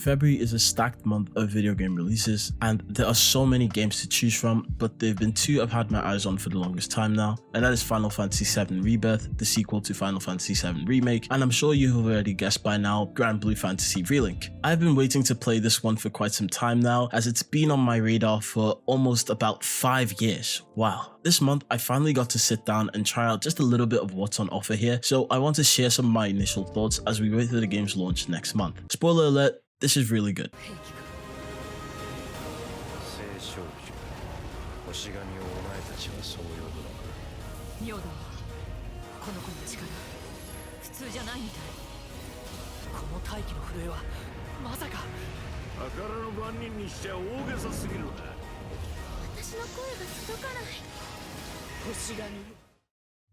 February is a stacked month of video game releases, and there are so many games to choose from, but there have been two I've had my eyes on for the longest time now, and that is Final Fantasy VII Rebirth, the sequel to Final Fantasy VII Remake, and I'm sure you have already guessed by now, Granblue Fantasy Relink. I've been waiting to play this one for quite some time now, as it's been on my radar for almost about 5 years. Wow. This month, I finally got to sit down and try out just a little bit of what's on offer here, so I want to share some of my initial thoughts as we wait for the game's launch next month. Spoiler alert, this is really good.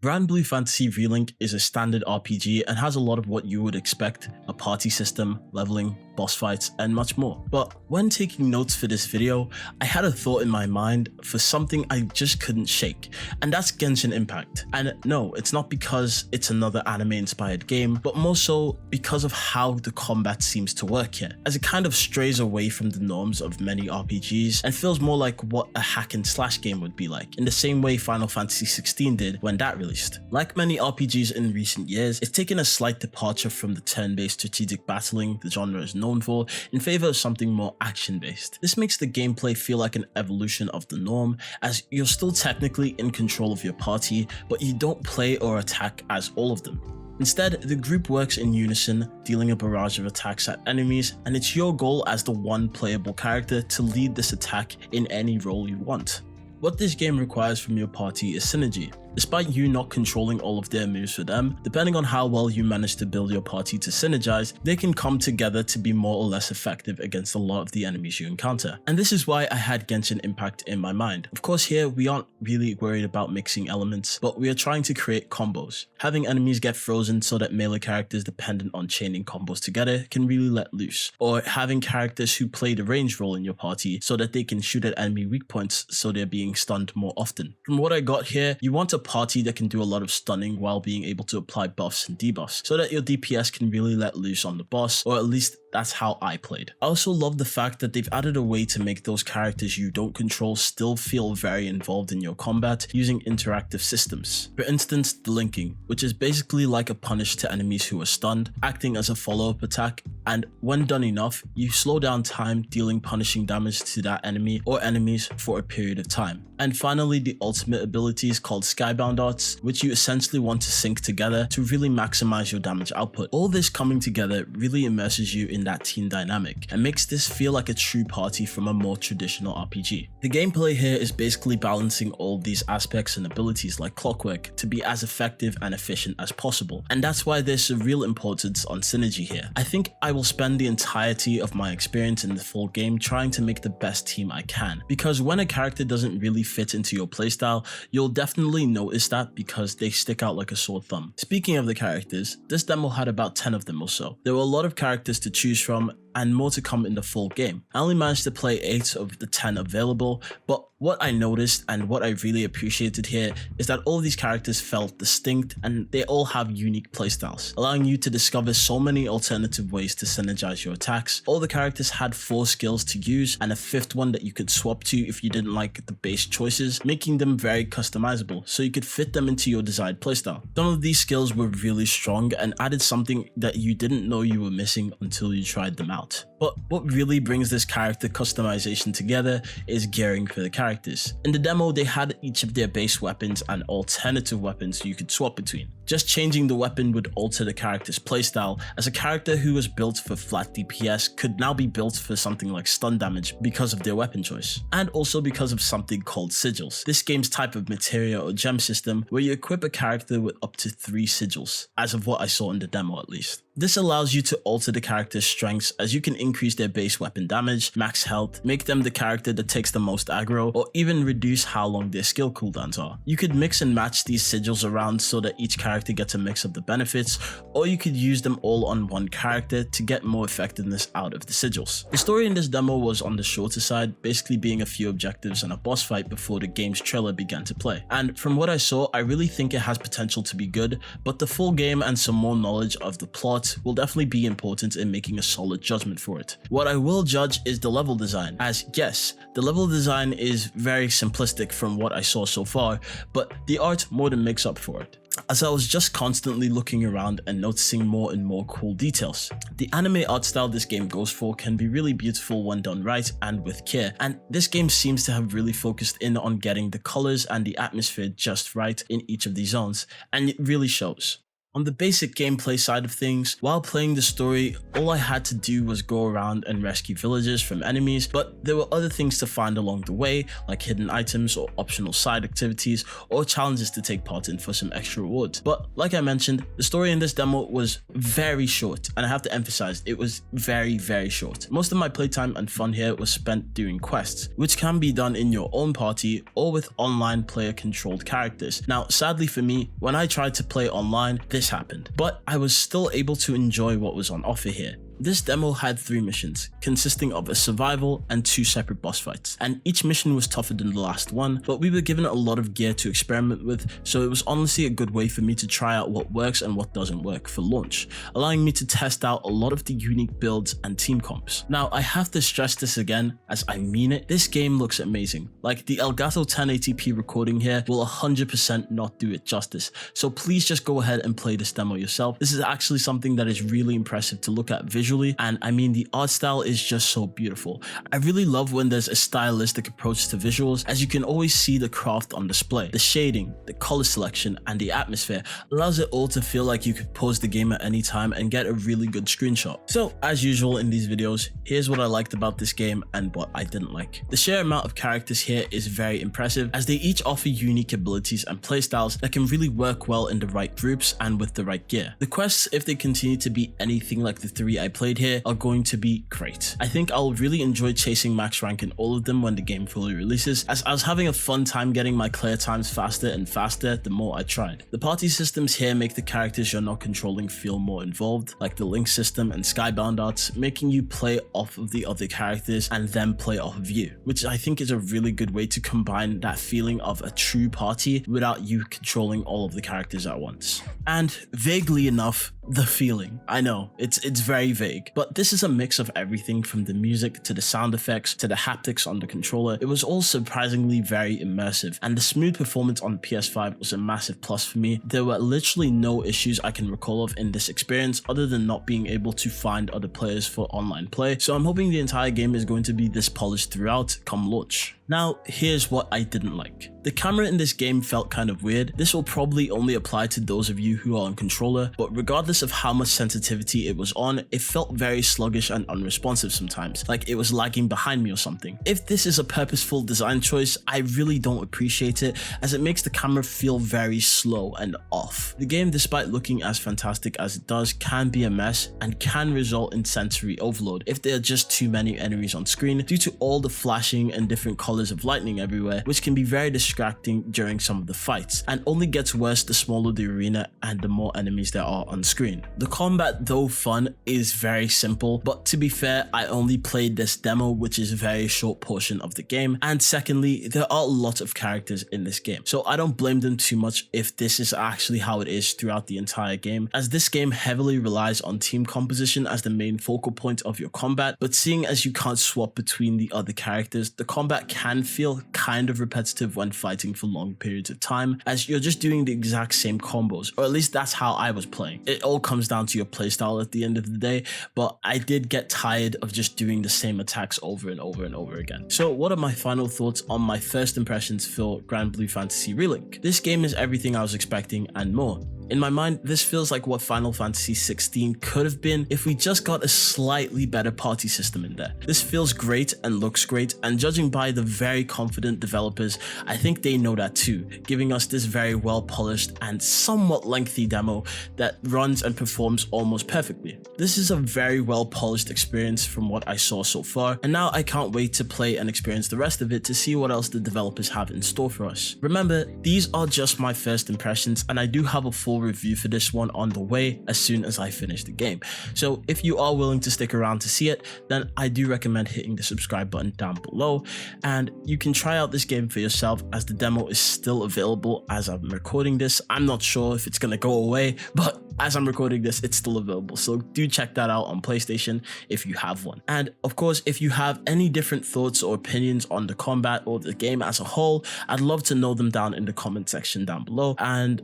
Granblue Fantasy Relink is a standard RPG and has a lot of what you would expect: a party system, leveling, boss fights, and much more. But when taking notes for this video, I had a thought in my mind for something I just couldn't shake, and that's Genshin Impact. And no, it's not because it's another anime-inspired game, but more so because of how the combat seems to work here, as it kind of strays away from the norms of many RPGs and feels more like what a hack and slash game would be like, in the same way Final Fantasy XVI did when that released. Like many RPGs in recent years, it's taken a slight departure from the turn-based strategic battling the genre is known for in favor of something more action-based. This makes the gameplay feel like an evolution of the norm, as you're still technically in control of your party, but you don't play or attack as all of them. Instead, the group works in unison, dealing a barrage of attacks at enemies, and it's your goal as the one playable character to lead this attack in any role you want. What this game requires from your party is synergy. Despite you not controlling all of their moves for them, depending on how well you manage to build your party to synergize, they can come together to be more or less effective against a lot of the enemies you encounter. And this is why I had Genshin Impact in my mind. Of course, here we aren't really worried about mixing elements, but we are trying to create combos. Having enemies get frozen so that melee characters dependent on chaining combos together can really let loose. Or having characters who play the range role in your party so that they can shoot at enemy weak points so they're being stunned more often. From what I got here, you want a party that can do a lot of stunning while being able to apply buffs and debuffs, so that your DPS can really let loose on the boss, or at least that's how I played. I also love the fact that they've added a way to make those characters you don't control still feel very involved in your combat using interactive systems. For instance, the linking, which is basically like a punish to enemies who are stunned, acting as a follow-up attack, and when done enough, you slow down time, dealing punishing damage to that enemy or enemies for a period of time. And finally, the ultimate abilities called Skybound Arts, which you essentially want to sync together to really maximize your damage output. All this coming together really immerses you in that team dynamic and makes this feel like a true party from a more traditional RPG. The gameplay here is basically balancing all these aspects and abilities like clockwork to be as effective and efficient as possible, and that's why there's a real importance on synergy here. I think I will spend the entirety of my experience in the full game trying to make the best team I can, because when a character doesn't really fit into your playstyle, you'll definitely notice that because they stick out like a sore thumb. Speaking of the characters, this demo had about 10 of them or so. There were a lot of characters to choose from, and more to come in the full game. I only managed to play 8 of the 10 available, but what I noticed and what I really appreciated here is that all these characters felt distinct and they all have unique playstyles, allowing you to discover so many alternative ways to synergize your attacks. All the characters had 4 skills to use and a 5th one that you could swap to if you didn't like the base choices, making them very customizable so you could fit them into your desired playstyle. Some of these skills were really strong and added something that you didn't know you were missing until you tried them out. But what really brings this character customization together is gearing for the characters. In the demo, they had each of their base weapons and alternative weapons you could swap between. Just changing the weapon would alter the character's playstyle, as a character who was built for flat DPS could now be built for something like stun damage because of their weapon choice, and also because of something called sigils. This game's type of materia or gem system where you equip a character with up to 3 sigils, as of what I saw in the demo at least. This allows you to alter the character's strengths, as you can increase their base weapon damage, max health, make them the character that takes the most aggro, or even reduce how long their skill cooldowns are. You could mix and match these sigils around so that each character gets a mix of the benefits, or you could use them all on one character to get more effectiveness out of the sigils. The story in this demo was on the shorter side, basically being a few objectives and a boss fight before the game's trailer began to play. And from what I saw, I really think it has potential to be good, but the full game and some more knowledge of the plot will definitely be important in making a solid judgment for it. it. What I will judge is the level design, as yes, the level design is very simplistic from what I saw so far, but the art more than makes up for it, as I was just constantly looking around and noticing more and more cool details. The anime art style this game goes for can be really beautiful when done right and with care, and this game seems to have really focused in on getting the colors and the atmosphere just right in each of these zones, and it really shows. On the basic gameplay side of things, while playing the story, all I had to do was go around and rescue villagers from enemies, but there were other things to find along the way, like hidden items or optional side activities, or challenges to take part in for some extra rewards. But like I mentioned, the story in this demo was very short, and I have to emphasize, it was very short. Most of my playtime and fun here was spent doing quests, which can be done in your own party or with online player controlled characters. Now, sadly for me, when I tried to play online, this happened, but I was still able to enjoy what was on offer here. This demo had 3 missions, consisting of a survival and 2 separate boss fights, and each mission was tougher than the last one, but we were given a lot of gear to experiment with, so it was honestly a good way for me to try out what works and what doesn't work for launch, allowing me to test out a lot of the unique builds and team comps. Now, I have to stress this again, as I mean it, this game looks amazing. Like, the Elgato 1080p recording here will 100% not do it justice, so please just go ahead and play this demo yourself. This is actually something that is really impressive to look at visually, and I mean, the art style is just so beautiful. I really love when there's a stylistic approach to visuals, as you can always see the craft on display. The shading, the color selection, and the atmosphere allows it all to feel like you could pause the game at any time and get a really good screenshot. So as usual in these videos, here's what I liked about this game and what I didn't like. The sheer amount of characters here is very impressive, as they each offer unique abilities and playstyles that can really work well in the right groups and with the right gear. The quests, if they continue to be anything like the 3 I played here, are going to be great. I think I'll really enjoy chasing max rank in all of them when the game fully releases, as I was having a fun time getting my clear times faster and faster the more I tried. The party systems here make the characters you're not controlling feel more involved, like the link system and skybound arts, making you play off of the other characters and then play off of you, which I think is a really good way to combine that feeling of a true party without you controlling all of the characters at once. And vaguely enough, the feeling. I know, it's very vague, but this is a mix of everything from the music to the sound effects to the haptics on the controller. It was all surprisingly very immersive, and the smooth performance on the PS5 was a massive plus for me. There were literally no issues I can recall of in this experience other than not being able to find other players for online play, so I'm hoping the entire game is going to be this polished throughout come launch. Now, here's what I didn't like. The camera in this game felt kind of weird. This will probably only apply to those of you who are on controller, but regardless of how much sensitivity it was on, it felt very sluggish and unresponsive sometimes, like it was lagging behind me or something. If this is a purposeful design choice, I really don't appreciate it, as it makes the camera feel very slow and off. The game, despite looking as fantastic as it does, can be a mess and can result in sensory overload if there are just too many enemies on screen due to all the flashing and different colors of lightning everywhere, which can be very distracting during some of the fights, and only gets worse the smaller the arena and the more enemies there are on screen. The combat, though fun, is very simple, but to be fair, I only played this demo, which is a very short portion of the game, and secondly, there are a lot of characters in this game, so I don't blame them too much if this is actually how it is throughout the entire game, as this game heavily relies on team composition as the main focal point of your combat, but seeing as you can't swap between the other characters, the combat can feel kind of repetitive when fighting for long periods of time, as you're just doing the exact same combos, or at least that's how I was playing. It all comes down to your playstyle at the end of the day, but I did get tired of just doing the same attacks over and over and over again. So what are my final thoughts on my first impressions for Granblue Fantasy Relink? This game is everything I was expecting and more. In my mind, this feels like what Final Fantasy 16 could have been if we just got a slightly better party system in there. This feels great and looks great, and judging by the very confident developers, I think they know that too, giving us this very well polished and somewhat lengthy demo that runs and performs almost perfectly. This is a very well polished experience from what I saw so far, and now I can't wait to play and experience the rest of it to see what else the developers have in store for us. Remember, these are just my first impressions, and I do have a full review for this one on the way as soon as I finish the game. So if you are willing to stick around to see it, then I do recommend hitting the subscribe button down below, and you can try out this game for yourself as the demo is still available as I'm recording this. I'm not sure if it's gonna go away, but as I'm recording this, it's still available. So do check that out on PlayStation if you have one. And of course, if you have any different thoughts or opinions on the combat or the game as a whole, I'd love to know them down in the comment section down below. And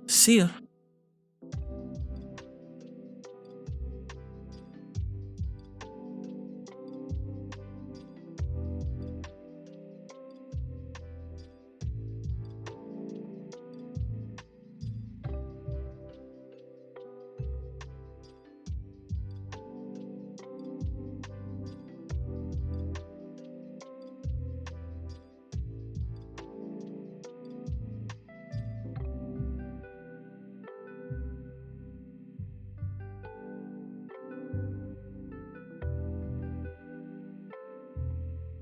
see ya.